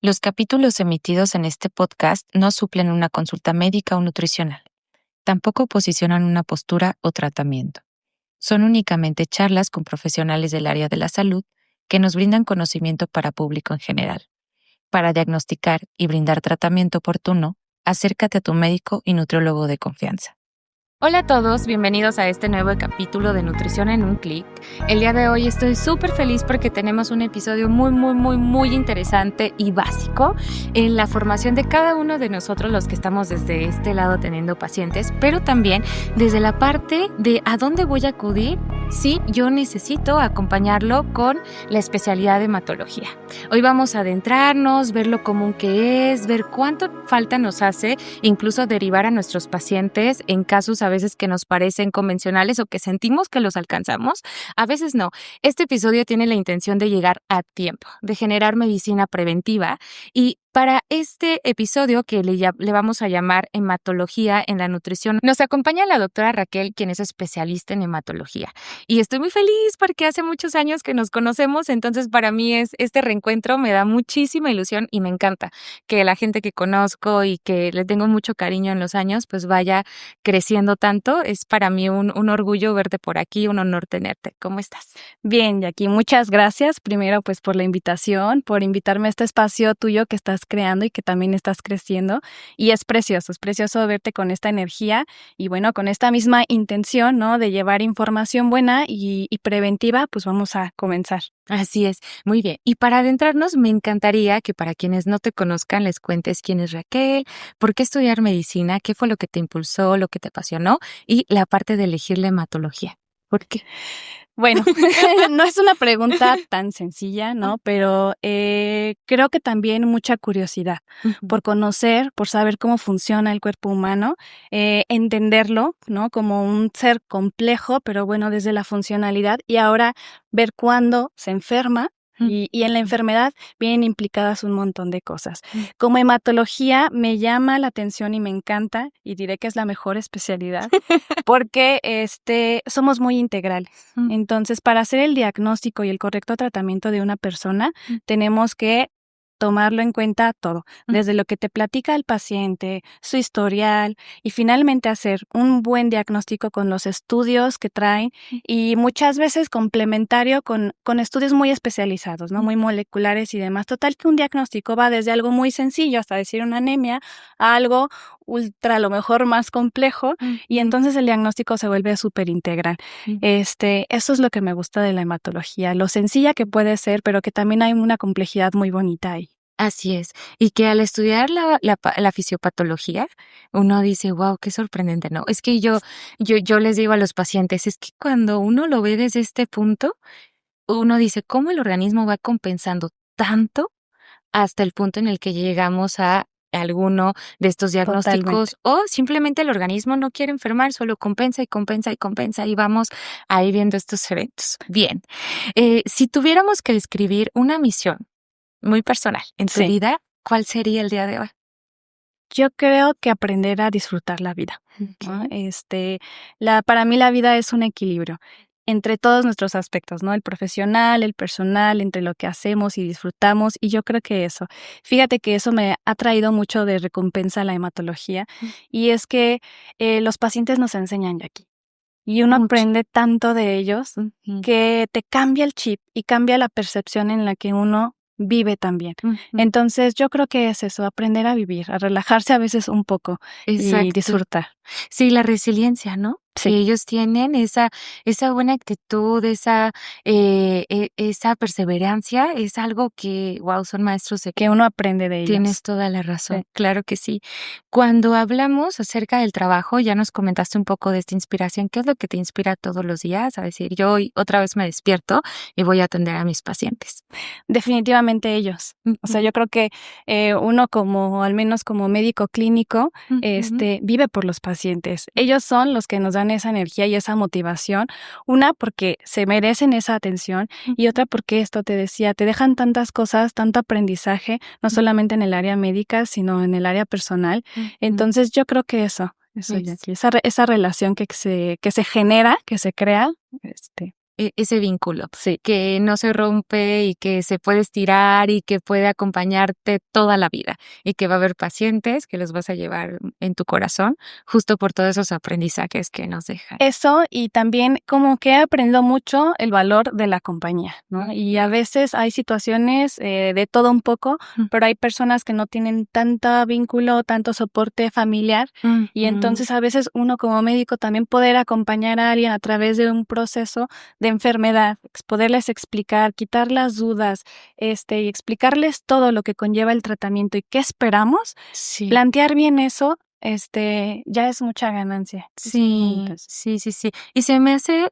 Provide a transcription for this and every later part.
Los capítulos emitidos en este podcast no suplen una consulta médica o nutricional. Tampoco posicionan una postura o tratamiento. Son únicamente charlas con profesionales del área de la salud que nos brindan conocimiento para público en general. Para diagnosticar y brindar tratamiento oportuno, acércate a tu médico y nutriólogo de confianza. Hola a todos, bienvenidos a este nuevo capítulo de Nutrición en un Clic. El día de hoy estoy súper feliz porque tenemos un episodio muy interesante y básico en la formación de cada uno de nosotros los que estamos desde este lado teniendo pacientes, pero también desde la parte de a dónde voy a acudir si yo necesito acompañarlo con la especialidad de hematología. Hoy vamos a adentrarnos, ver lo común que es, ver cuánto falta nos hace, incluso derivar a nuestros pacientes en casos a veces que nos parecen convencionales o que sentimos que los alcanzamos, a veces no. Este episodio tiene la intención de llegar a tiempo, de generar medicina preventiva, y para este episodio que le vamos a llamar hematología en la nutrición, nos acompaña la doctora Raquel, quien es especialista en hematología. Y estoy muy feliz porque hace muchos años que nos conocemos, entonces para mí este reencuentro me da muchísima ilusión y me encanta que la gente que conozco y que le tengo mucho cariño en los años, pues vaya creciendo tanto. Es para mí un orgullo verte por aquí, un honor tenerte. ¿Cómo estás? Bien, Jackie, muchas gracias primero pues por la invitación, por invitarme a este espacio tuyo que estás creando y que también estás creciendo, y es precioso verte con esta energía y bueno, con esta misma intención, ¿no?, de llevar información buena y preventiva. Pues vamos a comenzar. Así es, muy bien. Y para adentrarnos, me encantaría que para quienes no te conozcan les cuentes quién es Raquel, por qué estudiar medicina, qué fue lo que te impulsó, lo que te apasionó y la parte de elegir la hematología. ¿Por qué? Bueno, no es una pregunta tan sencilla, ¿no? Pero creo que también mucha curiosidad por conocer, por saber cómo funciona el cuerpo humano, entenderlo, ¿no?, como un ser complejo, pero bueno, desde la funcionalidad, y ahora ver cuándo se enferma. Y en la enfermedad vienen implicadas un montón de cosas. Como hematología me llama la atención y me encanta, y diré que es la mejor especialidad, porque somos muy integrales. Entonces, para hacer el diagnóstico y el correcto tratamiento de una persona, tenemos que tomarlo en cuenta todo, desde lo que te platica el paciente, su historial, y finalmente hacer un buen diagnóstico con los estudios que traen, y muchas veces complementario con estudios muy especializados, ¿no?, muy moleculares y demás. Total que un diagnóstico va desde algo muy sencillo, hasta decir una anemia, a algo ultra, a lo mejor más complejo, y entonces el diagnóstico se vuelve súper integral. Eso es lo que me gusta de la hematología, lo sencilla que puede ser, pero que también hay una complejidad muy bonita ahí. Así es, y que al estudiar la fisiopatología, uno dice, wow, qué sorprendente, ¿no? Es que yo les digo a los pacientes, es que cuando uno lo ve desde este punto, uno dice, ¿cómo el organismo va compensando tanto hasta el punto en el que llegamos a alguno de estos diagnósticos? Totalmente. O simplemente el organismo no quiere enfermar, solo compensa y vamos ahí viendo estos eventos. Bien, si tuviéramos que describir una misión muy personal en tu Sí. vida, ¿cuál sería el día de hoy? Yo creo que aprender a disfrutar la vida, ¿no? Para mí la vida es un equilibrio entre todos nuestros aspectos, ¿no? El profesional, el personal, entre lo que hacemos y disfrutamos, y yo creo que eso. Fíjate que eso me ha traído mucho de recompensa a la hematología, y es que los pacientes nos enseñan, Jackie, y uno Mucho. aprende tanto de ellos que te cambia el chip y cambia la percepción en la que uno vive también. Entonces, yo creo que es eso, aprender a vivir, a relajarse a veces un poco y Exacto. disfrutar. Sí, la resiliencia, ¿no? Sí. Que ellos tienen esa buena actitud, esa perseverancia, es algo que, wow, son maestros de Que uno aprende de ellos. Tienes toda la razón, Sí. claro que sí. Cuando hablamos acerca del trabajo, ya nos comentaste un poco de esta inspiración. ¿Qué es lo que te inspira todos los días a decir, yo hoy otra vez me despierto y voy a atender a mis pacientes? Definitivamente ellos. O sea, yo creo que uno como, al menos como médico clínico, vive por los pacientes. Ellos son los que nos dan esa energía y esa motivación. Una, porque se merecen esa atención, y otra porque esto te decía, te dejan tantas cosas, tanto aprendizaje, no solamente en el área médica, sino en el área personal. Entonces, yo creo que eso, Jackie, esa relación que se genera, que se crea, ese vínculo, Sí. que no se rompe y que se puede estirar y que puede acompañarte toda la vida y que va a haber pacientes que los vas a llevar en tu corazón justo por todos esos aprendizajes que nos dejan. Eso, y también como que he aprendido mucho el valor de la compañía, ¿no? Y a veces hay situaciones de todo un poco, pero hay personas que no tienen tanto vínculo, tanto soporte familiar, y entonces a veces uno como médico también poder acompañar a alguien a través de un proceso de enfermedad, poderles explicar, quitar las dudas, y explicarles todo lo que conlleva el tratamiento y qué esperamos, Sí. plantear bien eso, ya es mucha ganancia. Sí, sí, sí, sí. Y se me hace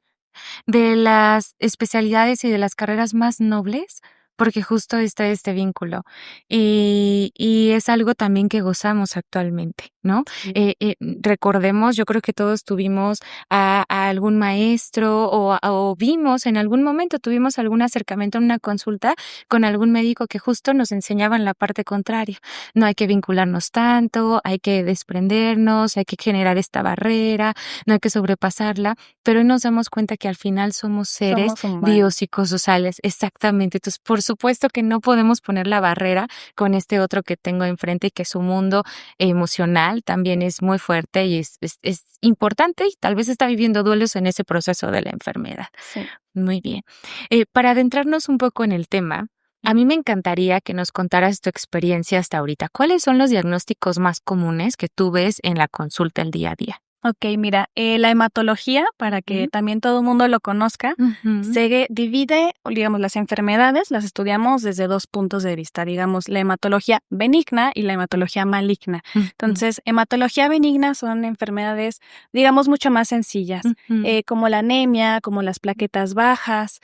de las especialidades y de las carreras más nobles, porque justo está este vínculo. Y es algo también que gozamos actualmente, ¿no? Sí. Recordemos, yo creo que todos tuvimos a algún maestro o vimos en algún momento, tuvimos algún acercamiento en una consulta con algún médico que justo nos enseñaban la parte contraria. No hay que vincularnos tanto, hay que desprendernos, hay que generar esta barrera, no hay que sobrepasarla, pero hoy nos damos cuenta que al final somos seres Somos humanos. biopsicosociales, exactamente. Entonces, por supuesto que no podemos poner la barrera con este otro que tengo enfrente y que su mundo emocional también es muy fuerte y es importante y tal vez está viviendo duelos en ese proceso de la enfermedad. Sí. Muy bien. Para adentrarnos un poco en el tema, a mí me encantaría que nos contaras tu experiencia hasta ahorita. ¿Cuáles son los diagnósticos más comunes que tú ves en la consulta el día a día? Ok, mira, la hematología, para que también todo el mundo lo conozca, se divide, digamos, las enfermedades las estudiamos desde 2 puntos de vista, digamos, la hematología benigna y la hematología maligna. Entonces, hematología benigna son enfermedades, digamos, mucho más sencillas, como la anemia, como las plaquetas bajas,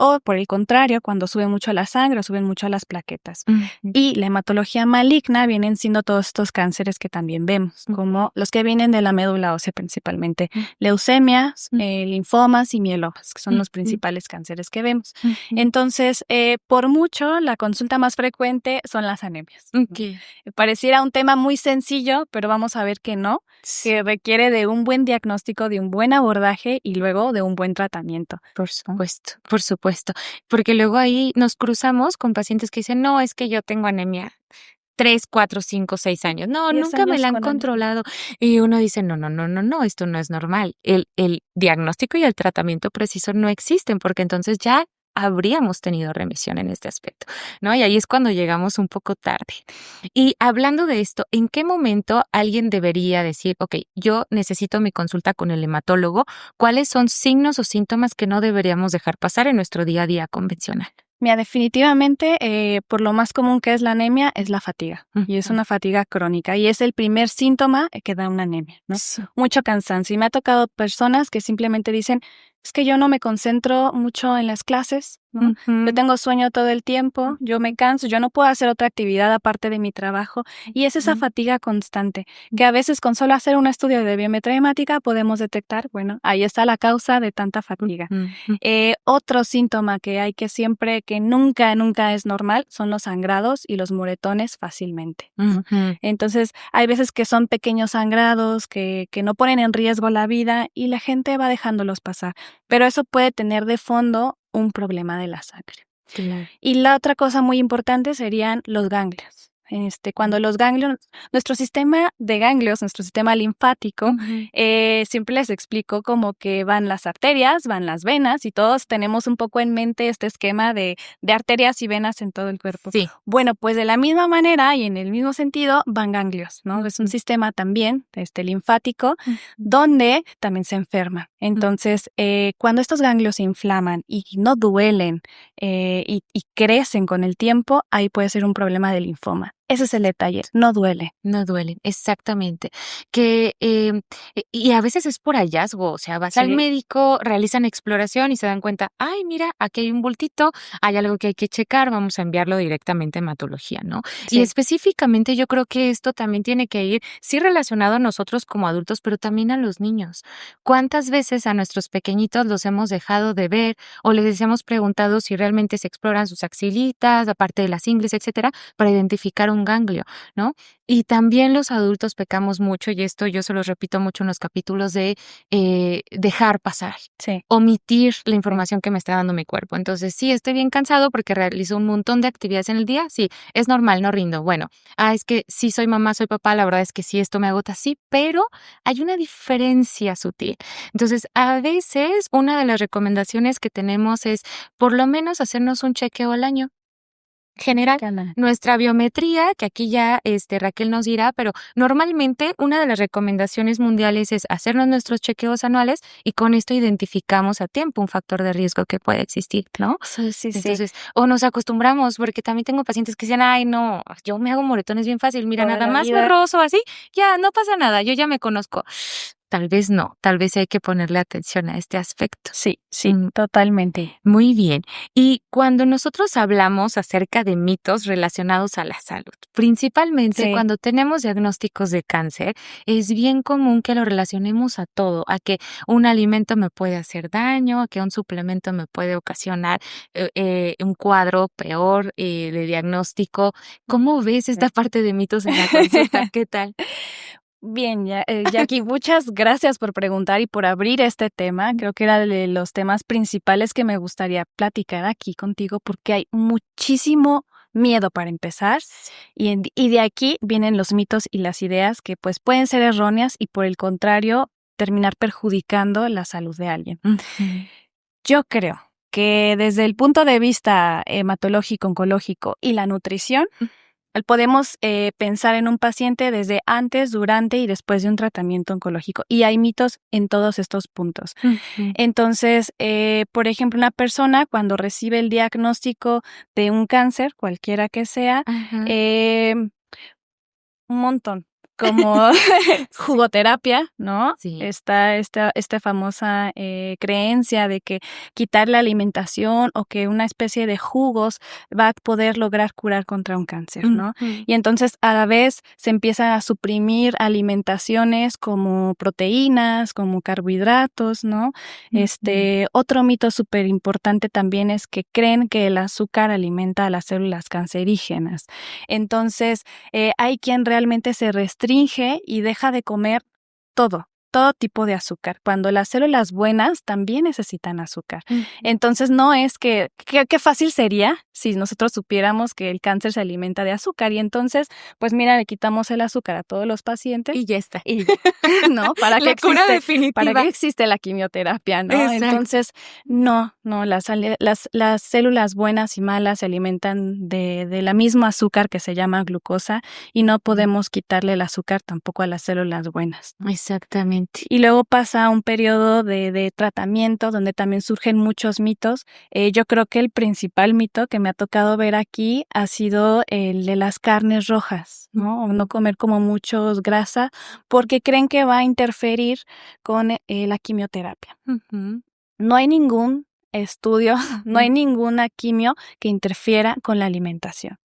o por el contrario, cuando sube mucho la sangre o suben mucho las plaquetas. Y la hematología maligna vienen siendo todos estos cánceres que también vemos, como los que vienen de la médula ósea principalmente, leucemias, linfomas y mielomas, que son los principales cánceres que vemos. Entonces, por mucho, la consulta más frecuente son las anemias. Okay. Pareciera un tema muy sencillo, pero vamos a ver que no, que requiere de un buen diagnóstico, de un buen abordaje y luego de un buen tratamiento. Por supuesto, porque luego ahí nos cruzamos con pacientes que dicen, no, es que yo tengo anemia 3, 4, 5, 6 años. No, 10 nunca me años la han con anemia. controlado. Y uno dice, no, esto no es normal. El diagnóstico y el tratamiento preciso no existen porque entonces ya habríamos tenido remisión en este aspecto, ¿no? Y ahí es cuando llegamos un poco tarde. Y hablando de esto, ¿en qué momento alguien debería decir, ok, yo necesito mi consulta con el hematólogo? ¿Cuáles son signos o síntomas que no deberíamos dejar pasar en nuestro día a día convencional? Mira, definitivamente, por lo más común que es la anemia, es la fatiga. Y es una fatiga crónica. Y es el primer síntoma que da una anemia, ¿no? Sí. Mucho cansancio. Y me ha tocado personas que simplemente dicen, es que yo no me concentro mucho en las clases, ¿no? Yo tengo sueño todo el tiempo, yo me canso, yo no puedo hacer otra actividad aparte de mi trabajo. Y es esa fatiga constante, que a veces con solo hacer un estudio de biometría hemática podemos detectar, bueno, ahí está la causa de tanta fatiga. Otro síntoma que hay que siempre, que nunca es normal, son los sangrados y los moretones fácilmente, ¿no? Entonces, hay veces que son pequeños sangrados que no ponen en riesgo la vida y la gente va dejándolos pasar. Pero eso puede tener de fondo un problema de la sangre. Claro. Y la otra cosa muy importante serían los ganglios. Cuando los ganglios, nuestro sistema de ganglios, nuestro sistema linfático, siempre les explico como que van las arterias, van las venas y todos tenemos un poco en mente este esquema de arterias y venas en todo el cuerpo. Sí. Bueno, pues de la misma manera y en el mismo sentido van ganglios, ¿no? Es un sistema también linfático donde también se enferma. Entonces, cuando estos ganglios se inflaman y no duelen y crecen con el tiempo, ahí puede ser un problema de linfoma. Ese es el detalle, no duele. No duelen, exactamente. Y a veces es por hallazgo, o sea, vas al Sí. médico, realizan exploración y se dan cuenta, ay, mira, aquí hay un bultito, hay algo que hay que checar, vamos a enviarlo directamente a hematología, ¿no? Sí. Y específicamente yo creo que esto también tiene que ir, sí relacionado a nosotros como adultos, pero también a los niños. ¿Cuántas veces a nuestros pequeñitos los hemos dejado de ver o les hemos preguntado si realmente se exploran sus axilitas, aparte de las ingles, etcétera, para identificar un un ganglio, ¿no? Y también los adultos pecamos mucho, y esto yo se los repito mucho en los capítulos de dejar pasar, Sí. omitir la información que me está dando mi cuerpo. Entonces, sí, estoy bien cansado porque realizo un montón de actividades en el día, sí, es normal, no rindo. Bueno, es que sí soy mamá, soy papá, la verdad es que sí, esto me agota, sí, pero hay una diferencia sutil. Entonces, a veces una de las recomendaciones que tenemos es por lo menos hacernos un chequeo al año general. Cala. Nuestra biometría, que aquí ya Raquel nos dirá, pero normalmente una de las recomendaciones mundiales es hacernos nuestros chequeos anuales y con esto identificamos a tiempo un factor de riesgo que puede existir, ¿no? Sí, sí, sí. Entonces, o nos acostumbramos, porque también tengo pacientes que dicen, ay, no, yo me hago moretones bien fácil, mira, Toda nada la más vida. me rozo así, ya, no pasa nada, yo ya me conozco. Tal vez no, tal vez hay que ponerle atención a este aspecto. Sí, sí, Mm. totalmente. Muy bien. Y cuando nosotros hablamos acerca de mitos relacionados a la salud, principalmente Sí. cuando tenemos diagnósticos de cáncer, es bien común que lo relacionemos a todo, a que un alimento me puede hacer daño, a que un suplemento me puede ocasionar un cuadro peor de diagnóstico. ¿Cómo ves esta parte de mitos en la consulta? ¿Qué tal? Bien, Jackie, muchas gracias por preguntar y por abrir este tema. Creo que era de los temas principales que me gustaría platicar aquí contigo porque hay muchísimo miedo para empezar y de aquí vienen los mitos y las ideas que pues pueden ser erróneas y por el contrario terminar perjudicando la salud de alguien. Yo creo que desde el punto de vista hematológico, oncológico y la nutrición, podemos pensar en un paciente desde antes, durante y después de un tratamiento oncológico. Y hay mitos en todos estos puntos. Entonces, por ejemplo, una persona cuando recibe el diagnóstico de un cáncer, cualquiera que sea, un montón. Como jugoterapia, ¿no? Sí. Está esta famosa creencia de que quitar la alimentación o que una especie de jugos va a poder lograr curar contra un cáncer, ¿no? Y entonces a la vez se empieza a suprimir alimentaciones como proteínas, como carbohidratos, ¿no? Otro mito súper importante también es que creen que el azúcar alimenta a las células cancerígenas. Entonces, hay quien realmente se restringe y deja de comer todo tipo de azúcar, cuando las células buenas también necesitan azúcar. Entonces no es que qué fácil sería si nosotros supiéramos que el cáncer se alimenta de azúcar y entonces, pues mira, le quitamos el azúcar a todos los pacientes. Y ya está. Y ¿no? ¿Para la cura definitiva. ¿Para qué existe la quimioterapia, no? Exacto. Entonces, no, las células buenas y malas se alimentan de la misma azúcar que se llama glucosa y no podemos quitarle el azúcar tampoco a las células buenas. Exactamente. Y luego pasa un periodo de tratamiento donde también surgen muchos mitos. Yo creo que el principal mito que me ha tocado ver aquí ha sido el de las carnes rojas, ¿no? O no comer como muchos grasa porque creen que va a interferir con la quimioterapia. No hay ningún estudio, no hay ninguna quimio que interfiera con la alimentación.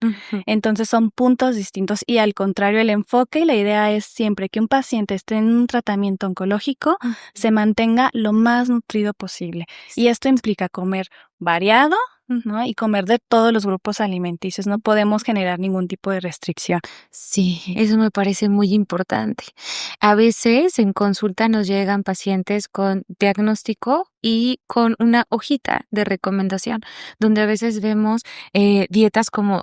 Entonces son puntos distintos y al contrario el enfoque y la idea es siempre que un paciente esté en un tratamiento oncológico se mantenga lo más nutrido posible y esto implica comer variado, ¿no? Y comer de todos los grupos alimenticios. No podemos generar ningún tipo de restricción. Sí, eso me parece muy importante. A veces en consulta nos llegan pacientes con diagnóstico y con una hojita de recomendación, donde a veces vemos dietas como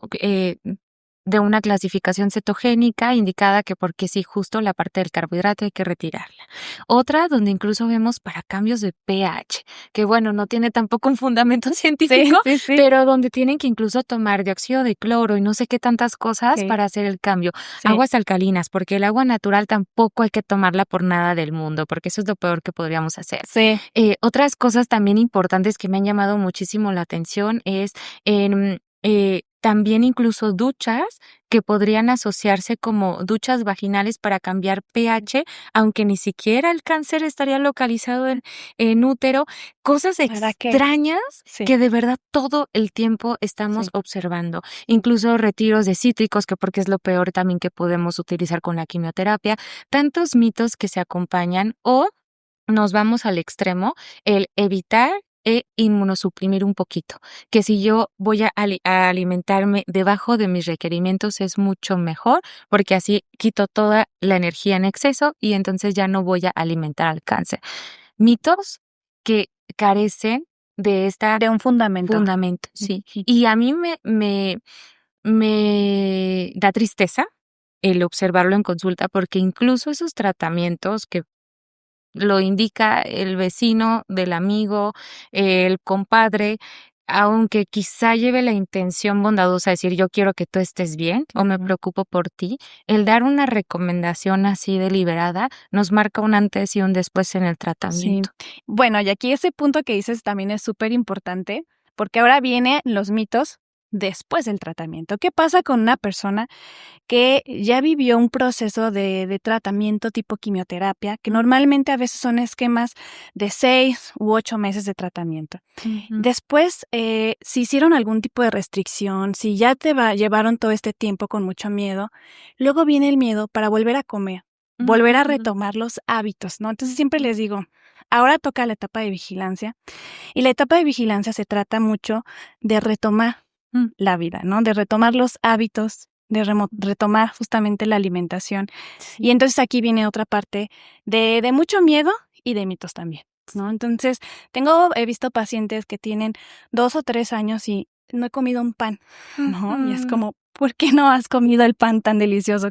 de una clasificación cetogénica indicada que porque sí, justo la parte del carbohidrato hay que retirarla. Otra donde incluso vemos para cambios de pH, que bueno, no tiene tampoco un fundamento científico, Sí. pero donde tienen que incluso tomar dióxido de cloro y no sé qué tantas cosas para hacer el cambio. Sí. Aguas alcalinas, porque el agua natural tampoco hay que tomarla por nada del mundo, porque eso es lo peor que podríamos hacer. Sí. Otras cosas también importantes que me han llamado muchísimo la atención es también incluso duchas que podrían asociarse como duchas vaginales para cambiar pH, aunque ni siquiera el cáncer estaría localizado en útero. Cosas extrañas que de verdad todo el tiempo estamos observando. Incluso retiros de cítricos, que porque es lo peor también que podemos utilizar con la quimioterapia. Tantos mitos que se acompañan o nos vamos al extremo, el evitar inmunosuprimir un poquito, que si yo voy a alimentarme debajo de mis requerimientos es mucho mejor, porque así quito toda la energía en exceso y entonces ya no voy a alimentar al cáncer. Mitos que carecen de un fundamento. Sí. Y a mí me da tristeza el observarlo en consulta, porque incluso esos tratamientos que lo indica el vecino del amigo, el compadre, aunque quizá lleve la intención bondadosa de decir yo quiero que tú estés bien o me preocupo por ti, el dar una recomendación así deliberada nos marca un antes y un después en el tratamiento. Sí. Bueno, y aquí ese punto que dices también es súper importante, porque ahora vienen los mitos después del tratamiento. ¿Qué pasa con una persona que ya vivió un proceso de tratamiento tipo quimioterapia, que normalmente a veces son esquemas de 6 u 8 meses de tratamiento? Después, si hicieron algún tipo de restricción, si ya llevaron todo este tiempo con mucho miedo, luego viene el miedo para volver a comer, volver a retomar los hábitos, ¿no? Entonces siempre les digo, ahora toca la etapa de vigilancia, y la etapa de vigilancia se trata mucho de retomar la vida, ¿no? De retomar los hábitos, de retomar justamente la alimentación. Sí. Y entonces aquí viene otra parte de mucho miedo y de mitos también, ¿no? Entonces, he visto pacientes que tienen 2 o 3 años y no he comido un pan, ¿no? Y es como, ¿por qué no has comido el pan tan delicioso?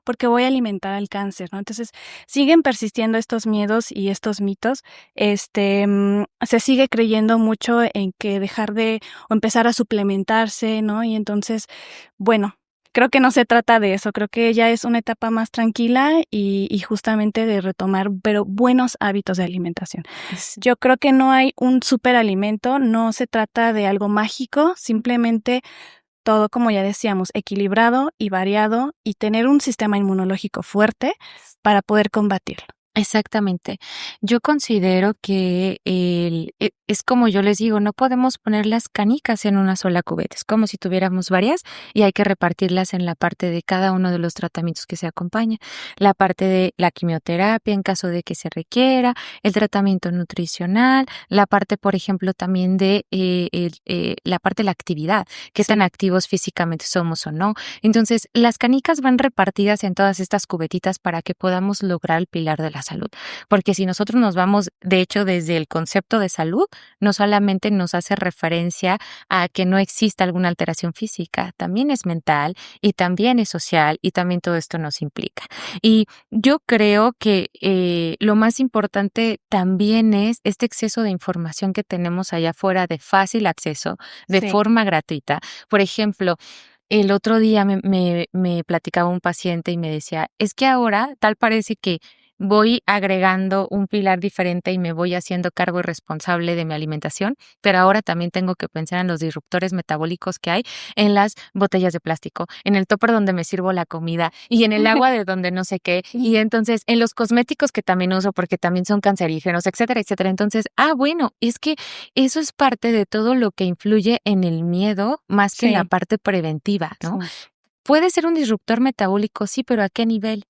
Porque voy a alimentar al cáncer, ¿no? Entonces, siguen persistiendo estos miedos y estos mitos. Se sigue creyendo mucho en que dejar de o empezar a suplementarse, ¿no? Y entonces, bueno, creo que no se trata de eso, creo que ya es una etapa más tranquila y justamente de retomar, pero buenos hábitos de alimentación. Sí. Yo creo que no hay un superalimento, no se trata de algo mágico, simplemente todo, como ya decíamos, equilibrado y variado y tener un sistema inmunológico fuerte para poder combatirlo. Exactamente. Yo considero que es como yo les digo, no podemos poner las canicas en una sola cubeta. Es como si tuviéramos varias y hay que repartirlas en la parte de cada uno de los tratamientos que se acompaña. La parte de la quimioterapia en caso de que se requiera, el tratamiento nutricional, la parte, por ejemplo, también de la parte de la actividad, qué tan activos físicamente somos o no. Entonces, las canicas van repartidas en todas estas cubetitas para que podamos lograr el pilar de la salud, porque si nosotros nos vamos, de hecho, desde el concepto de salud, no solamente nos hace referencia a que no exista alguna alteración física, también es mental y también es social y también todo esto nos implica. Y yo creo que lo más importante también es este exceso de información que tenemos allá afuera de fácil acceso, de forma gratuita. Por ejemplo, el otro día me platicaba un paciente y me decía, es que ahora tal parece que voy agregando un pilar diferente y me voy haciendo cargo y responsable de mi alimentación, pero ahora también tengo que pensar en los disruptores metabólicos que hay en las botellas de plástico, en el tupper donde me sirvo la comida y en el agua de donde no sé qué, y entonces en los cosméticos que también uso porque también son cancerígenos, etcétera, etcétera. Entonces, bueno, es que eso es parte de todo lo que influye en el miedo más que en la parte preventiva, ¿no? Puede ser un disruptor metabólico, sí, pero ¿a qué nivel?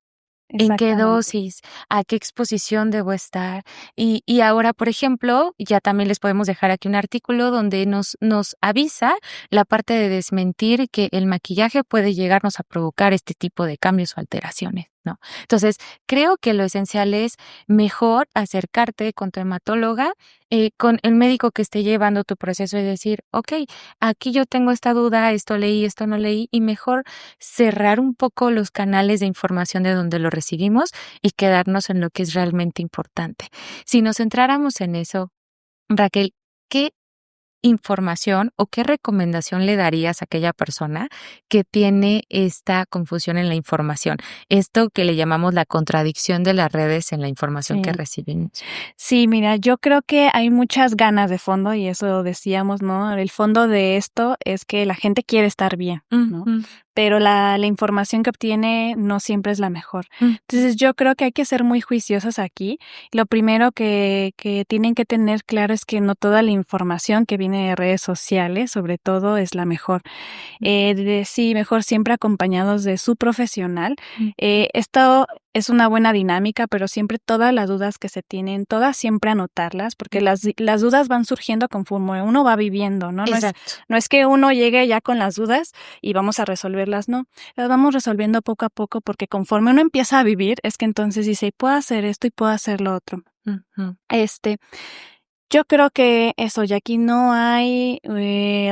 ¿En qué dosis? ¿A qué exposición debo estar? Y ahora, por ejemplo, ya también les podemos dejar aquí un artículo donde nos avisa la parte de desmentir que el maquillaje puede llegarnos a provocar este tipo de cambios o alteraciones, ¿no? Entonces, creo que lo esencial es mejor acercarte con tu hematóloga, con el médico que esté llevando tu proceso y decir, okey, aquí yo tengo esta duda, esto leí, esto no leí, y mejor cerrar un poco los canales de información de donde lo recibimos y quedarnos en lo que es realmente importante. Si nos centráramos en eso, Raquel, ¿qué información o qué recomendación le darías a aquella persona que tiene esta confusión en la información? Esto que le llamamos la contradicción de las redes en la información que recibimos. Sí, mira, yo creo que hay muchas ganas de fondo y eso decíamos, ¿no? El fondo de esto es que la gente quiere estar bien, ¿no? Pero la información que obtiene no siempre es la mejor. Entonces yo creo que hay que ser muy juiciosos aquí. Lo primero que tienen que tener claro es que no toda la información que viene tiene redes sociales, sobre todo, es la mejor. Sí, mejor siempre acompañados de su profesional. Esto es una buena dinámica, pero siempre todas las dudas que se tienen, todas siempre anotarlas, porque las dudas van surgiendo conforme uno va viviendo, ¿no? Exacto. No es que uno llegue ya con las dudas y vamos a resolverlas, no. Las vamos resolviendo poco a poco, porque conforme uno empieza a vivir, es que entonces dice, puedo hacer esto y puedo hacer lo otro. Yo creo que eso, ya aquí no hay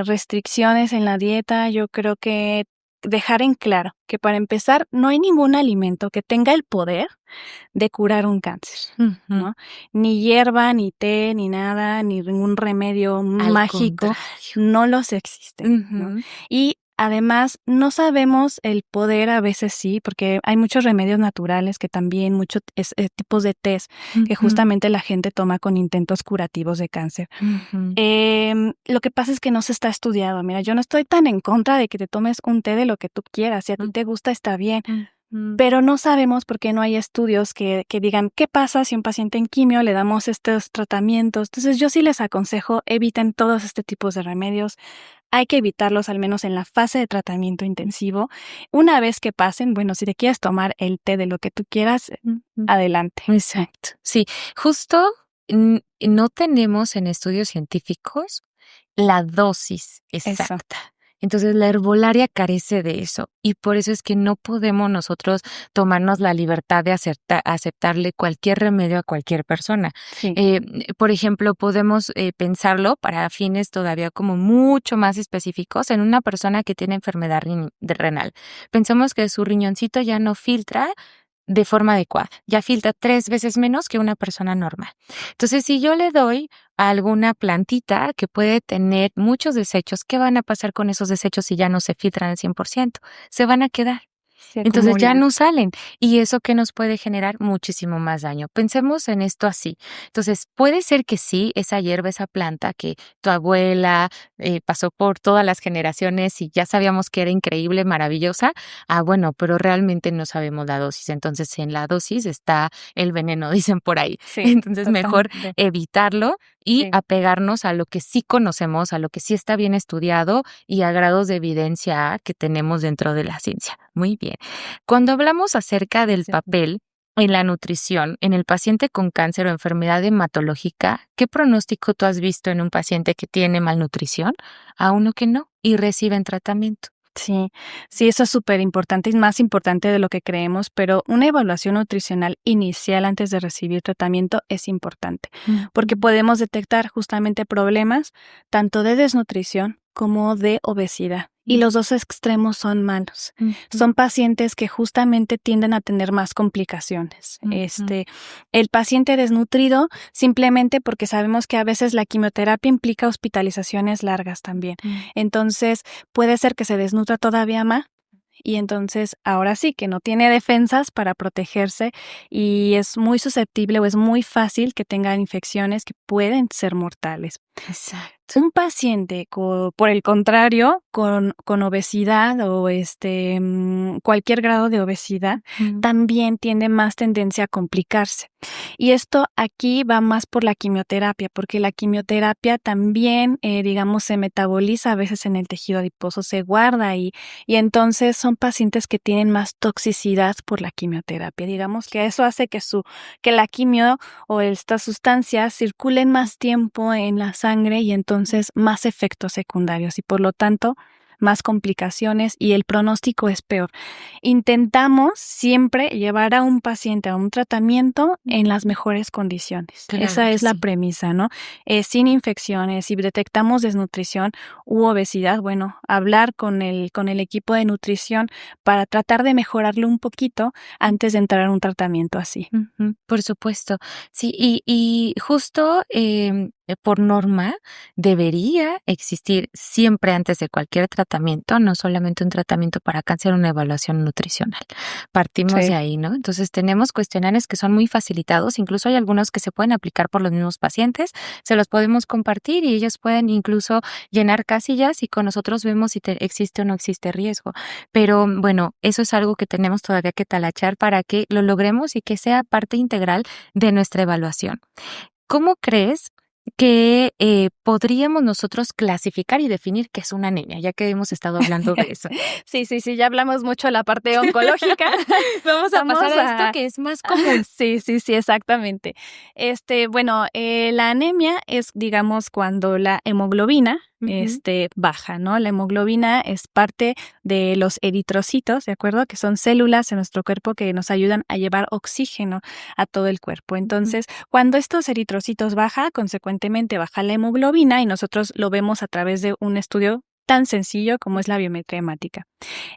restricciones en la dieta. Yo creo que dejar en claro que para empezar no hay ningún alimento que tenga el poder de curar un cáncer, ¿no? Ni hierba, ni té, ni nada, ni ningún remedio mágico, no los existen, ¿no? Y además, no sabemos el poder, a veces sí, porque hay muchos remedios naturales que también, muchos tipos de tés que justamente la gente toma con intentos curativos de cáncer. Lo que pasa es que no se está estudiado. Mira, yo no estoy tan en contra de que te tomes un té de lo que tú quieras. Si a ti te gusta, está bien. Pero no sabemos porque no hay estudios que digan qué pasa si un paciente en quimio le damos estos tratamientos. Entonces yo sí les aconsejo, eviten todos este tipos de remedios. Hay que evitarlos al menos en la fase de tratamiento intensivo. Una vez que pasen, bueno, si te quieres tomar el té de lo que tú quieras, adelante. Exacto. Sí, justo no tenemos en estudios científicos la dosis exacta. Entonces la herbolaria carece de eso y por eso es que no podemos nosotros tomarnos la libertad de aceptarle cualquier remedio a cualquier persona. Sí. Por ejemplo, podemos pensarlo para fines todavía como mucho más específicos en una persona que tiene enfermedad renal. Pensemos que su riñoncito ya no filtra de forma adecuada, ya filtra 3 veces menos que una persona normal. Entonces, si yo le doy a alguna plantita que puede tener muchos desechos, ¿qué van a pasar con esos desechos si ya no se filtran al 100%? Se van a quedar. Entonces ya no salen y eso que nos puede generar muchísimo más daño. Pensemos en esto así. Entonces puede ser que sí, esa hierba, esa planta que tu abuela pasó por todas las generaciones y ya sabíamos que era increíble, maravillosa. Bueno, pero realmente no sabemos la dosis. Entonces en la dosis está el veneno, dicen por ahí. Sí, entonces mejor evitarlo y Sí. apegarnos a lo que sí conocemos, a lo que sí está bien estudiado y a grados de evidencia que tenemos dentro de la ciencia. Muy bien. Cuando hablamos acerca del papel en la nutrición en el paciente con cáncer o enfermedad hematológica, ¿qué pronóstico tú has visto en un paciente que tiene malnutrición a uno que no y reciben tratamiento? Sí, eso es súper importante, es más importante de lo que creemos, pero una evaluación nutricional inicial antes de recibir tratamiento es importante, porque podemos detectar justamente problemas tanto de desnutrición como de obesidad. Y los dos extremos son malos. Son pacientes que justamente tienden a tener más complicaciones. El paciente desnutrido, simplemente porque sabemos que a veces la quimioterapia implica hospitalizaciones largas también. Entonces, puede ser que se desnutra todavía más. Y entonces, ahora sí, que no tiene defensas para protegerse y es muy susceptible o es muy fácil que tenga infecciones que pueden ser mortales. Exacto. Un paciente, por el contrario, con obesidad o cualquier grado de obesidad, también tiene más tendencia a complicarse. Y esto aquí va más por la quimioterapia, porque la quimioterapia también, se metaboliza a veces en el tejido adiposo, se guarda y entonces son pacientes que tienen más toxicidad por la quimioterapia. Digamos que eso hace que la quimio o estas sustancias circulen más tiempo en la sangre y entonces más efectos secundarios y por lo tanto más complicaciones y el pronóstico es peor. Intentamos siempre llevar a un paciente a un tratamiento en las mejores condiciones. Claro Esa que es la sí. premisa, ¿no? Sin infecciones. Si detectamos desnutrición u obesidad, bueno, hablar con el equipo de nutrición para tratar de mejorarlo un poquito antes de entrar a un tratamiento así. Por supuesto. Sí, y justo por norma debería existir siempre antes de cualquier tratamiento, no solamente un tratamiento para cáncer, una evaluación nutricional. Partimos Sí. de ahí, ¿no? Entonces tenemos cuestionarios que son muy facilitados, incluso hay algunos que se pueden aplicar por los mismos pacientes, se los podemos compartir y ellos pueden incluso llenar casillas y con nosotros vemos si existe o no existe riesgo. Pero bueno, eso es algo que tenemos todavía que talachar para que lo logremos y que sea parte integral de nuestra evaluación. ¿Cómo crees que podríamos nosotros clasificar y definir qué es una anemia, ya que hemos estado hablando de eso. Sí, ya hablamos mucho de la parte oncológica. Vamos a pasar a esto que es más común. Sí, exactamente. Bueno, la anemia es, digamos, cuando la hemoglobina baja, ¿no? La hemoglobina es parte de los eritrocitos, ¿de acuerdo? Que son células en nuestro cuerpo que nos ayudan a llevar oxígeno a todo el cuerpo. Entonces, cuando estos eritrocitos baja, consecuentemente baja la hemoglobina y nosotros lo vemos a través de un estudio tan sencillo como es la biometría hemática.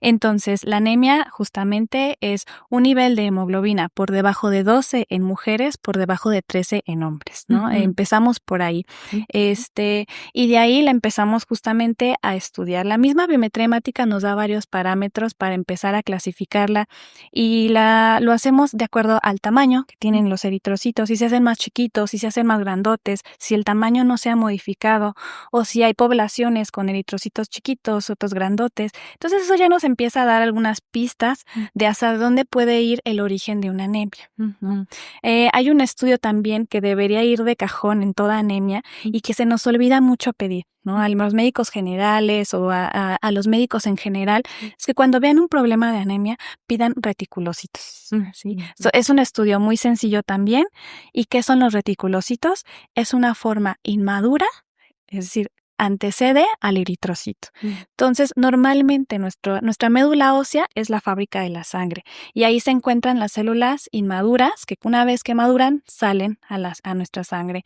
Entonces, la anemia justamente es un nivel de hemoglobina por debajo de 12 en mujeres, por debajo de 13 en hombres, ¿no? Empezamos por ahí. Y de ahí la empezamos justamente a estudiar. La misma biometría hemática nos da varios parámetros para empezar a clasificarla y lo hacemos de acuerdo al tamaño que tienen los eritrocitos, si se hacen más chiquitos, si se hacen más grandotes, si el tamaño no se ha modificado o si hay poblaciones con eritrocitos chiquitos, otros grandotes. Entonces eso ya nos empieza a dar algunas pistas de hacia dónde puede ir el origen de una anemia, ¿no? Hay un estudio también que debería ir de cajón en toda anemia y que se nos olvida mucho pedir, ¿no? A los médicos generales o a los médicos en general, es que cuando vean un problema de anemia, pidan reticulocitos, ¿sí? Es un estudio muy sencillo también. ¿Y qué son los reticulocitos? Es una forma inmadura, es decir, antecede al eritrocito. Entonces, normalmente nuestra médula ósea es la fábrica de la sangre y ahí se encuentran las células inmaduras que una vez que maduran salen a nuestra sangre.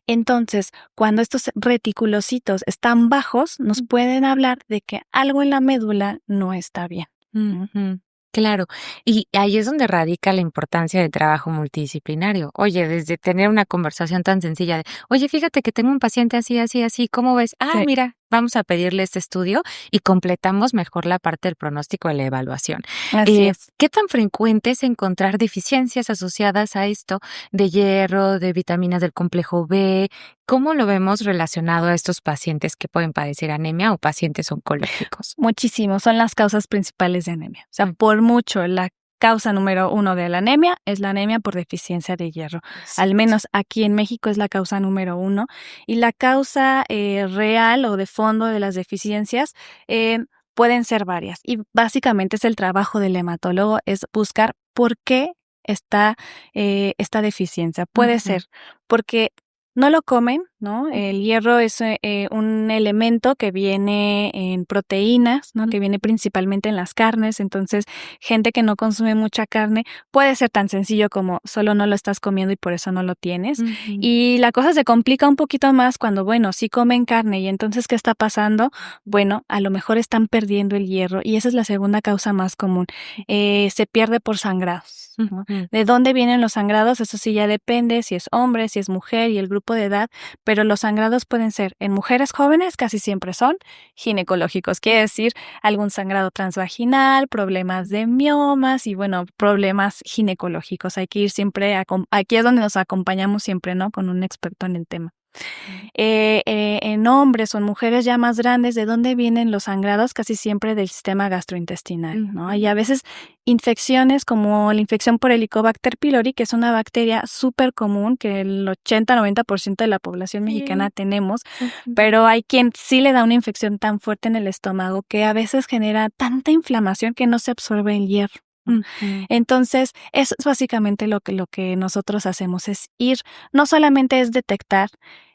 Entonces, cuando estos reticulocitos están bajos, nos pueden hablar de que algo en la médula no está bien. Claro, y ahí es donde radica la importancia del trabajo multidisciplinario. Oye, desde tener una conversación tan sencilla de, oye, fíjate que tengo un paciente así, así, así, ¿cómo ves? Sí. Mira, vamos a pedirle este estudio y completamos mejor la parte del pronóstico de la evaluación. Así es. ¿Qué tan frecuente es encontrar deficiencias asociadas a esto de hierro, de vitaminas del complejo B? ¿Cómo lo vemos relacionado a estos pacientes que pueden padecer anemia o pacientes oncológicos? Muchísimo, son las causas principales de anemia. O sea, por mucho, la causa número 1 de la anemia es la anemia por deficiencia de hierro. Al menos aquí en México es la causa número 1. Y la causa real o de fondo de las deficiencias pueden ser varias. Y básicamente es el trabajo del hematólogo, es buscar por qué está esta deficiencia. Puede ser porque no lo comen, ¿no? El hierro es un elemento que viene en proteínas, ¿no? Que viene principalmente en las carnes. Entonces, gente que no consume mucha carne, puede ser tan sencillo como solo no lo estás comiendo y por eso no lo tienes. Y la cosa se complica un poquito más cuando, bueno, sí comen carne y entonces, ¿qué está pasando? Bueno, a lo mejor están perdiendo el hierro y esa es la segunda causa más común. Se pierde por sangrados, ¿no? ¿De dónde vienen los sangrados? Eso sí ya depende si es hombre, si es mujer y el grupo de edad, pero los sangrados pueden ser en mujeres jóvenes, casi siempre son ginecológicos, quiere decir algún sangrado transvaginal, problemas de miomas y bueno, problemas ginecológicos. Hay que ir siempre, aquí es donde nos acompañamos siempre, ¿no? Con un experto en el tema. En hombres o en mujeres ya más grandes, ¿de dónde vienen los sangrados? Casi siempre del sistema gastrointestinal, ¿no? Y a veces infecciones como la infección por Helicobacter pylori, que es una bacteria súper común que el 80-90% de la población mexicana tenemos, pero hay quien sí le da una infección tan fuerte en el estómago que a veces genera tanta inflamación que no se absorbe el hierro. Entonces, eso es básicamente lo que nosotros hacemos, es ir, no solamente es detectar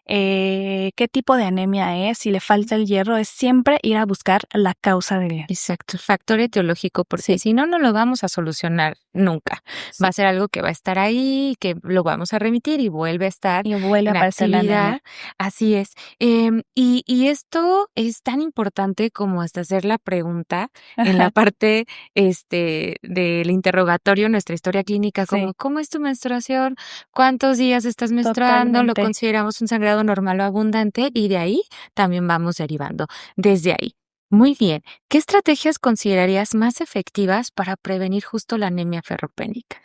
qué tipo de anemia es, si le falta el hierro, es siempre ir a buscar la causa del hierro. Exacto, el factor etiológico, porque si no, no lo vamos a solucionar nunca. Va a ser algo que va a estar ahí, que lo vamos a remitir y vuelve a estar y vuelve en a aparecer la actividad. anemia. Así es. Y esto es tan importante como hasta hacer la pregunta en la parte del interrogatorio, nuestra historia clínica, como ¿cómo es tu menstruación? ¿Cuántos días estás menstruando? Totalmente. Lo consideramos un sangrado normal o abundante y de ahí también vamos derivando. Desde ahí. Muy bien. ¿Qué estrategias considerarías más efectivas para prevenir justo la anemia ferropénica?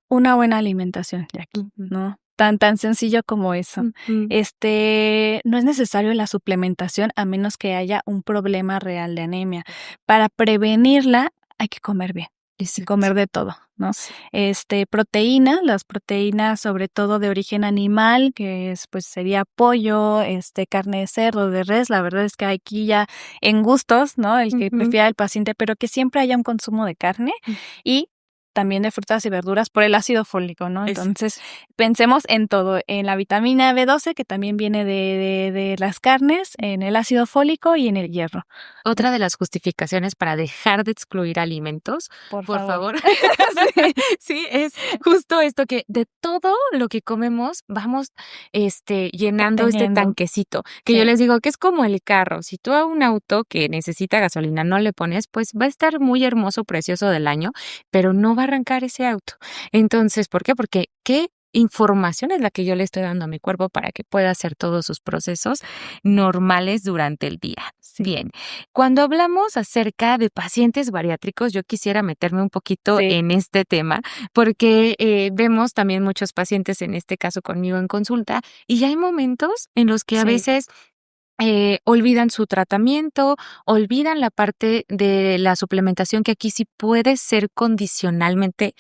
Una buena alimentación, Jackie, ¿no? Tan sencillo como eso. No es necesario la suplementación a menos que haya un problema real de anemia. Para prevenirla hay que comer bien. y comer de todo, ¿no? Sí. Las proteínas sobre todo de origen animal, que es, pues sería pollo, carne de cerdo, de res, la verdad es que aquí ya en gustos, ¿no? El que prefiera el paciente, pero que siempre haya un consumo de carne y también de frutas y verduras por el ácido fólico, ¿no? Entonces, pensemos en todo, en la vitamina B12, que también viene de las carnes, en el ácido fólico y en el hierro. Otra de las justificaciones para dejar de excluir alimentos, por favor. Sí, es justo esto, que de todo lo que comemos vamos llenando este Teniendo. tanquecito, que yo les digo que es como el carro. Si tú a un auto que necesita gasolina no le pones, pues va a estar muy hermoso, precioso del año, pero no va a arrancar ese auto. Entonces, ¿por qué? Porque ¿qué información es la que yo le estoy dando a mi cuerpo para que pueda hacer todos sus procesos normales durante el día? Bien, cuando hablamos acerca de pacientes bariátricos, yo quisiera meterme un poquito en este tema, porque vemos también muchos pacientes, en este caso conmigo en consulta, y hay momentos en los que a veces olvidan su tratamiento, olvidan la parte de la suplementación, que aquí sí puede ser condicionalmente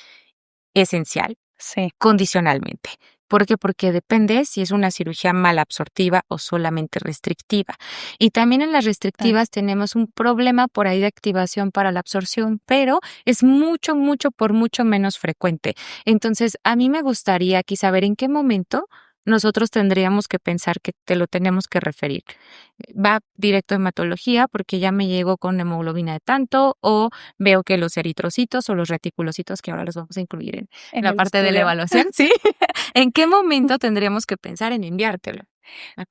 esencial. Sí. Condicionalmente. ¿Por qué? Porque depende si es una cirugía malabsortiva o solamente restrictiva. Y también en las restrictivas tenemos un problema por ahí de activación para la absorción, pero es mucho, por mucho menos frecuente. Entonces, a mí me gustaría aquí saber en qué momento nosotros tendríamos que pensar que te lo tenemos que referir. Va directo a hematología porque ya me llegó con hemoglobina de tanto, o veo que los eritrocitos o los reticulocitos, que ahora los vamos a incluir en la parte de la evaluación, ¿sí? ¿En qué momento tendríamos que pensar en enviártelo?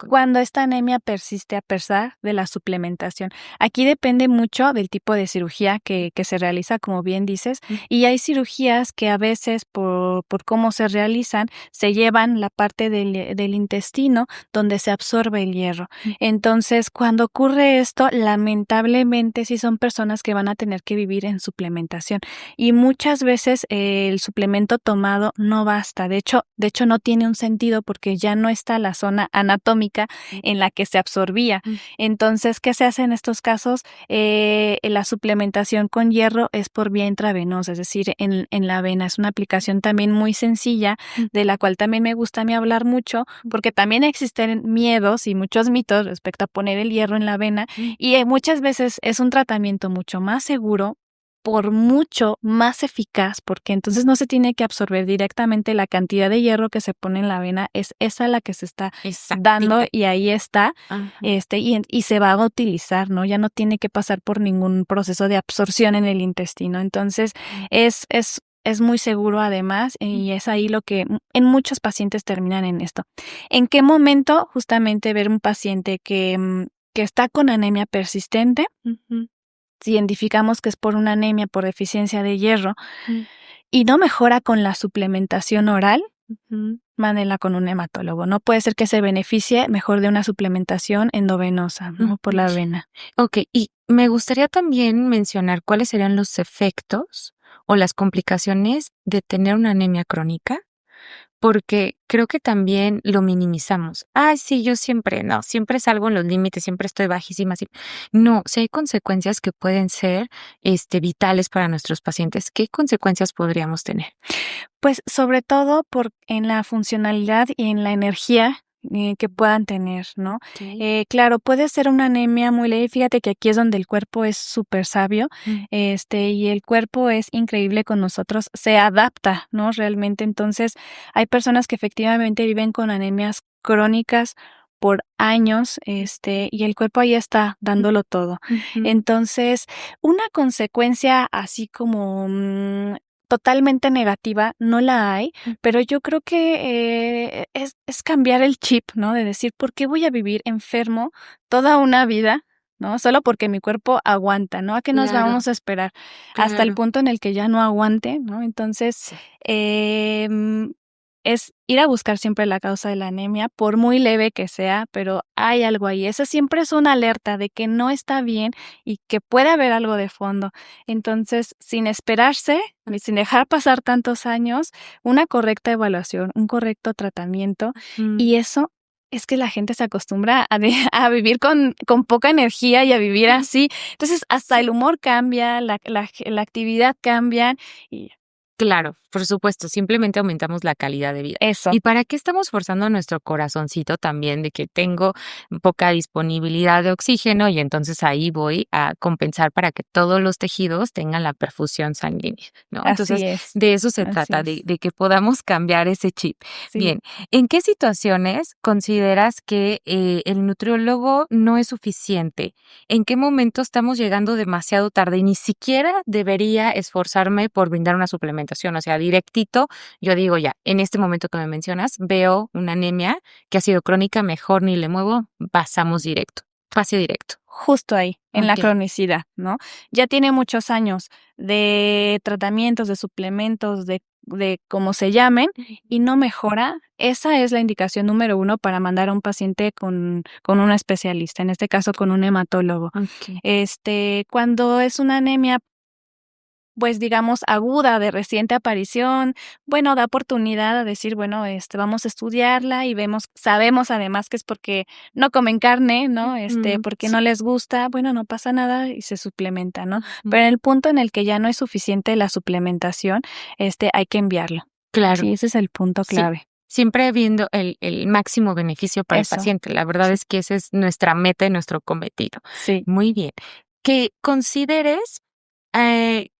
Cuando esta anemia persiste a pesar de la suplementación. Aquí depende mucho del tipo de cirugía que se realiza, como bien dices, y hay cirugías que a veces por cómo se realizan, se llevan la parte del intestino donde se absorbe el hierro. Entonces, cuando ocurre esto, lamentablemente sí son personas que van a tener que vivir en suplementación y muchas veces el suplemento tomado no basta. De hecho no tiene un sentido porque ya no está la zona anatómica en la que se absorbía. Entonces, ¿qué se hace en estos casos? La suplementación con hierro es por vía intravenosa, es decir, en la vena. Es una aplicación también muy sencilla, de la cual también me gusta a mí hablar mucho, porque también existen miedos y muchos mitos respecto a poner el hierro en la vena, y muchas veces es un tratamiento mucho más seguro, por mucho más eficaz, porque entonces no se tiene que absorber directamente la cantidad de hierro que se pone en la vena, es esa la que se está dando y ahí está, y se va a utilizar, ¿no? Ya no tiene que pasar por ningún proceso de absorción en el intestino. Entonces, es muy seguro además, y es ahí lo que en muchos pacientes terminan en esto. ¿En qué momento justamente ver un paciente que está con anemia persistente? Si identificamos que es por una anemia por deficiencia de hierro y no mejora con la suplementación oral, mándenla con un hematólogo. No puede ser que se beneficie mejor de una suplementación endovenosa, ¿no? Por la vena. Ok, y me gustaría también mencionar cuáles serían los efectos o las complicaciones de tener una anemia crónica, porque creo que también lo minimizamos. Ay, sí, yo siempre salgo en los límites, siempre estoy bajísima. Sí. No, si hay consecuencias que pueden ser vitales para nuestros pacientes, ¿qué consecuencias podríamos tener? Pues sobre todo en la funcionalidad y en la energía que puedan tener, ¿no? Claro, puede ser una anemia muy leve. Fíjate que aquí es donde el cuerpo es súper sabio, y el cuerpo es increíble con nosotros, se adapta, ¿no? Realmente, entonces, hay personas que efectivamente viven con anemias crónicas por años, y el cuerpo ahí está dándolo todo. Entonces, una consecuencia así como totalmente negativa no la hay, pero yo creo que es cambiar el chip, ¿no? De decir, ¿por qué voy a vivir enfermo toda una vida? ¿No? Solo porque mi cuerpo aguanta, ¿no? ¿A qué nos vamos a esperar? Hasta el punto en el que ya no aguante, ¿no? Entonces, es ir a buscar siempre la causa de la anemia, por muy leve que sea, pero hay algo ahí. Esa siempre es una alerta de que no está bien y que puede haber algo de fondo. Entonces, sin esperarse, sin dejar pasar tantos años, una correcta evaluación, un correcto tratamiento, y eso Es que la gente se acostumbra a vivir con poca energía y a vivir así. Entonces, hasta el humor cambia, la actividad cambia y Claro, por supuesto, simplemente aumentamos la calidad de vida. eso. ¿Y para qué estamos forzando a nuestro corazoncito también de que tengo poca disponibilidad de oxígeno y entonces ahí voy a compensar para que todos los tejidos tengan la perfusión sanguínea, ¿no? Entonces, Así es, de eso se así trata, es. de que podamos cambiar ese chip. Sí. Bien, ¿en qué situaciones consideras que el nutriólogo no es suficiente? ¿En qué momento estamos llegando demasiado tarde y ni siquiera debería esforzarme por brindar una suplementación? O sea, directito, yo digo ya, en este momento que me mencionas, veo una anemia que ha sido crónica, mejor ni le muevo, pasamos directo, pase directo. Justo ahí, en la Ok. cronicidad, ¿no? Ya tiene muchos años de tratamientos, de suplementos, de como se llamen, y no mejora. Esa es la indicación número 1 para mandar a un paciente con un especialista, en este caso con un hematólogo. Ok. Cuando es una anemia, pues, digamos, aguda, de reciente aparición, bueno, da oportunidad a decir, bueno, vamos a estudiarla y sabemos además que es porque no comen carne, ¿no? Porque Sí. no les gusta, bueno, no pasa nada y se suplementa, ¿no? Ujú. Pero en el punto en el que ya no es suficiente la suplementación, hay que enviarlo. Claro, Sí, ese es el punto sí. clave. Siempre viendo el máximo beneficio para el Eso, paciente. La verdad sí. es que esa es nuestra meta y nuestro cometido. Sí, Muy bien. Que consideres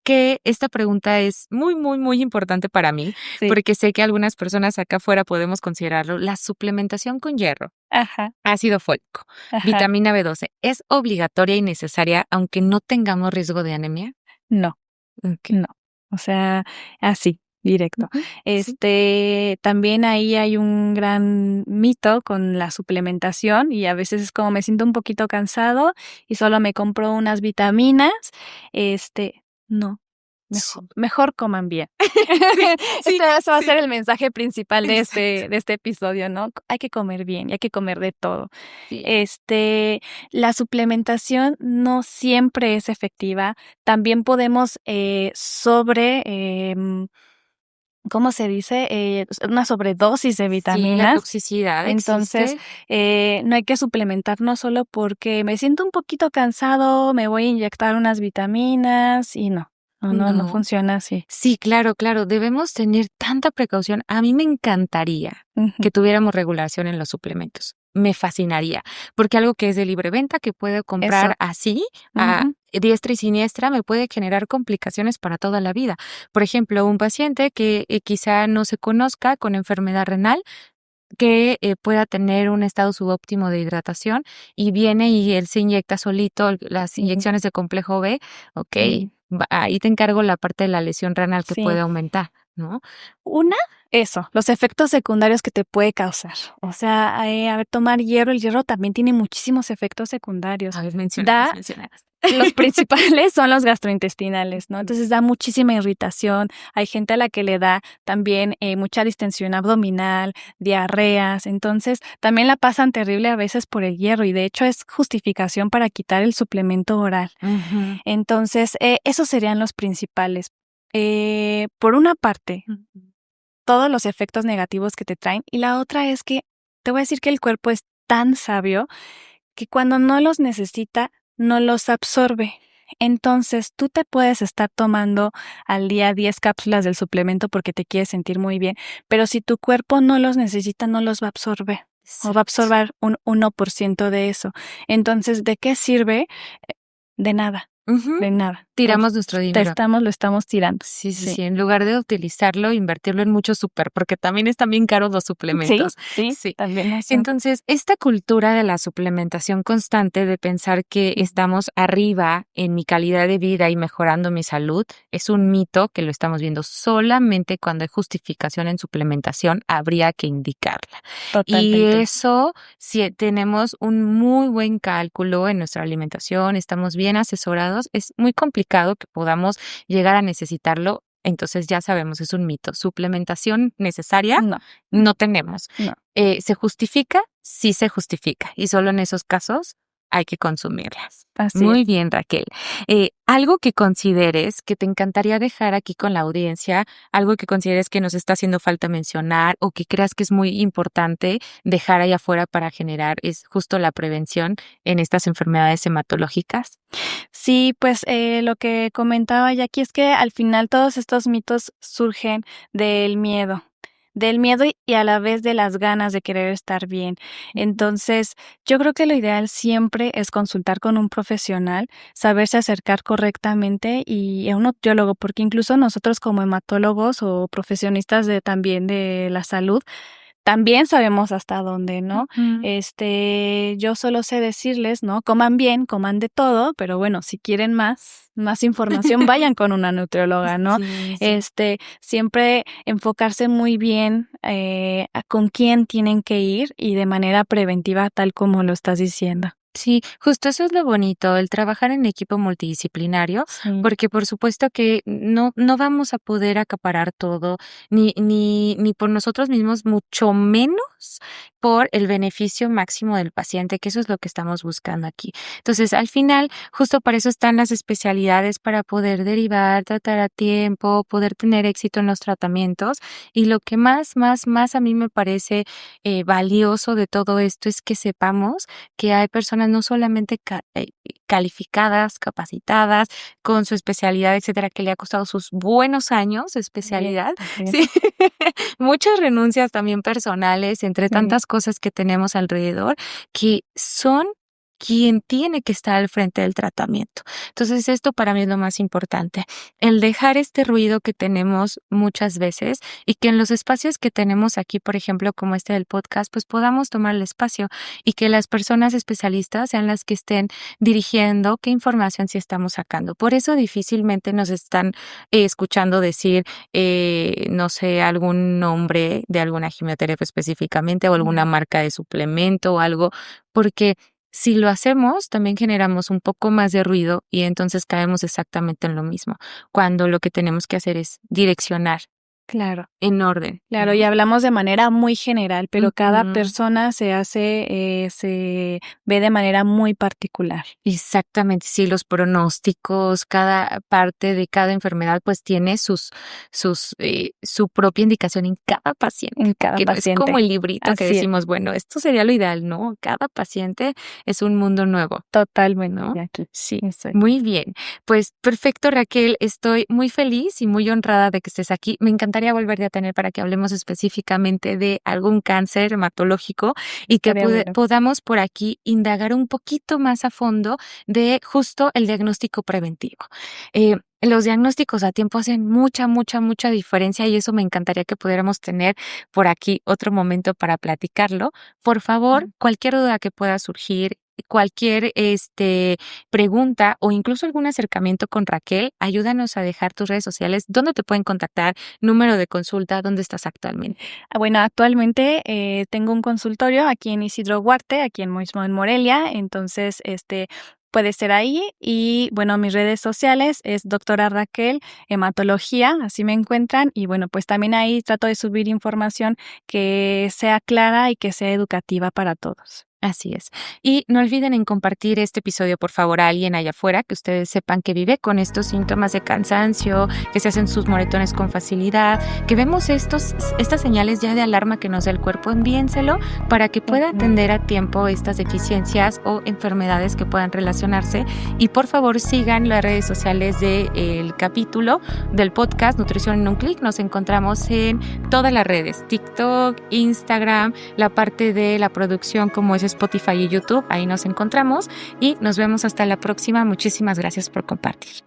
que esta pregunta es muy, muy, muy importante para mí, sí. porque sé que algunas personas acá afuera podemos considerarlo. La suplementación con hierro, Ajá, ácido fólico, ajá. vitamina B12, ¿es obligatoria y necesaria aunque no tengamos riesgo de anemia? No. Ok. No, o sea, así, directo. Ujú. Sí. También ahí hay un gran mito con la suplementación y a veces es como me siento un poquito cansado y solo me compro unas vitaminas, no, Sí. mejor coman bien. Sí, Ese va a sí. ser el mensaje principal Exacto. de este episodio, ¿no? Hay que comer bien y hay que comer de todo. Sí. La suplementación no siempre es efectiva. También podemos ¿cómo se dice? Una sobredosis de Sí, la vitaminas. toxicidad Entonces, existe. no hay que suplementar no solo porque me siento un poquito cansado, me voy a inyectar unas vitaminas y no No. funciona así. Sí, claro, claro, debemos tener tanta precaución. A mí me encantaría Ujú, que tuviéramos regulación en los suplementos. Me fascinaría, porque algo que es de libre venta, que puedo eso. comprar así, a Ujú, diestra y siniestra, me puede generar complicaciones para toda la vida. Por ejemplo, un paciente que quizá no se conozca con enfermedad renal, que pueda tener un estado subóptimo de hidratación y viene y él se inyecta solito las ujú, inyecciones de complejo B, mm, okey, ahí te encargo la parte de la lesión renal que sí. puede aumentar, ¿no? Los efectos secundarios que te puede causar. O sea, a ver, tomar hierro, el hierro también tiene muchísimos efectos secundarios. A ver, menciónalos, Da menciónalos. Los principales son los gastrointestinales, ¿no? Entonces da muchísima irritación. Hay gente a la que le da también mucha distensión abdominal, diarreas. Entonces también la pasan terrible a veces por el hierro y de hecho es justificación para quitar el suplemento oral. Ujú. Entonces, esos serían los principales. Por una parte, Ujú. todos los efectos negativos que te traen y la otra es que te voy a decir que el cuerpo es tan sabio que cuando no los necesita, no los absorbe. Entonces, tú te puedes estar tomando al día 10 cápsulas del suplemento porque te quieres sentir muy bien, pero si tu cuerpo no los necesita, no los va a absorber o va a Exacto. absorber un 1% de eso. Entonces, ¿de qué sirve? De nada, Ujú. de nada. Tiramos nuestro dinero. Lo estamos tirando. Sí, sí, Sí. sí, en lugar de utilizarlo, invertirlo en mucho súper, porque también están bien caros los Sí, suplementos. sí, Sí. también lo son. Entonces, esta cultura de la suplementación constante, de pensar que estamos arriba en mi calidad de vida y mejorando mi salud, es un mito que lo estamos viendo. Solamente cuando hay justificación en suplementación habría que indicarla. Y Totalmente. eso, si tenemos un muy buen cálculo en nuestra alimentación, estamos bien asesorados, es muy complicado que podamos llegar a necesitarlo. Entonces ya sabemos, es un mito. Suplementación necesaria No, no tenemos. no. ¿Se justifica? Sí se justifica. Y solo en esos casos hay que consumirlas. Así Muy es. bien, Raquel. Algo que consideres que te encantaría dejar aquí con la audiencia, algo que consideres que nos está haciendo falta mencionar o que creas que es muy importante dejar allá afuera para generar es justo la prevención en estas enfermedades hematológicas. Sí, pues, lo que comentaba Jackie es que al final todos estos mitos surgen del miedo y a la vez de las ganas de querer estar bien. Entonces, yo creo que lo ideal siempre es consultar con un profesional, saberse acercar correctamente y a un nutriólogo, porque incluso nosotros como hematólogos o profesionistas también de la salud, también sabemos hasta dónde, ¿no? Ujú. Yo solo sé decirles, ¿no? Coman bien, coman de todo, pero bueno, si quieren más información, vayan con una nutrióloga, ¿no? Sí, sí. Siempre enfocarse muy bien con quién tienen que ir y de manera preventiva, tal como lo estás diciendo. Sí, justo eso es lo bonito, el trabajar en equipo multidisciplinario, Sí. porque por supuesto que no vamos a poder acaparar todo, ni por nosotros mismos, mucho menos por el beneficio máximo del paciente, que eso es lo que estamos buscando aquí. Entonces, al final, justo para eso están las especialidades, para poder derivar, tratar a tiempo, poder tener éxito en los tratamientos. Y lo que más a mí me parece valioso de todo esto es que sepamos que hay personas no solamente calificadas, capacitadas, con su especialidad, etcétera, que le ha costado sus buenos años de Así es, especialidad, así es. sí, muchas renuncias también personales, entre Sí, tantas cosas que tenemos alrededor, que son quien tiene que estar al frente del tratamiento. Entonces, esto para mí es lo más importante, el dejar este ruido que tenemos muchas veces y que en los espacios que tenemos aquí, por ejemplo, como este del podcast, pues podamos tomar el espacio y que las personas especialistas sean las que estén dirigiendo qué información sí estamos sacando. Por eso difícilmente nos están escuchando decir, no sé, algún nombre de alguna quimioterapia específicamente o alguna mm, marca de suplemento o algo, porque si lo hacemos, también generamos un poco más de ruido y entonces caemos exactamente en lo mismo, cuando lo que tenemos que hacer es direccionar claro. en orden, Claro, y ¿no? hablamos de manera muy general, pero cada Ujú. persona se ve de manera muy particular. Exactamente, sí, los pronósticos, cada parte de cada enfermedad, pues tiene su propia indicación en cada paciente, En cada porque no es como paciente. el librito que Así es, decimos, bueno, esto sería lo ideal, ¿no? Cada paciente es un mundo nuevo, totalmente, ¿no? Jackie. Sí, Exacto. muy bien. Pues perfecto, Raquel, estoy muy feliz y muy honrada de que estés aquí. Me encantaría volverte a tener para que hablemos específicamente de algún cáncer hematológico y que Estaría bueno. podamos por aquí indagar un poquito más a fondo de justo el diagnóstico preventivo. Los diagnósticos a tiempo hacen mucha diferencia y eso me encantaría que pudiéramos tener por aquí otro momento para platicarlo. Por favor, Mm. cualquier duda que pueda surgir, cualquier pregunta o incluso algún acercamiento con Raquel, ayúdanos a dejar tus redes sociales, dónde te pueden contactar, número de consulta, dónde estás actualmente. Bueno, actualmente tengo un consultorio aquí en Isidro Huarte, aquí mismo en Morelia, entonces puede ser ahí y bueno, mis redes sociales es doctora Raquel Hematología, así me encuentran y bueno, pues también ahí trato de subir información que sea clara y que sea educativa para todos. Así es. Y no olviden en compartir este episodio, por favor, a alguien allá afuera que ustedes sepan que vive con estos síntomas de cansancio, que se hacen sus moretones con facilidad, que vemos estas señales ya de alarma que nos da el cuerpo, envíenselo para que pueda Ujú. atender a tiempo estas deficiencias o enfermedades que puedan relacionarse. Y por favor, sigan las redes sociales del capítulo del podcast Nutrición en un clic. Nos encontramos en todas las redes, TikTok, Instagram, la parte de la producción como es Spotify y YouTube, ahí nos encontramos y nos vemos hasta la próxima. Muchísimas gracias por compartir.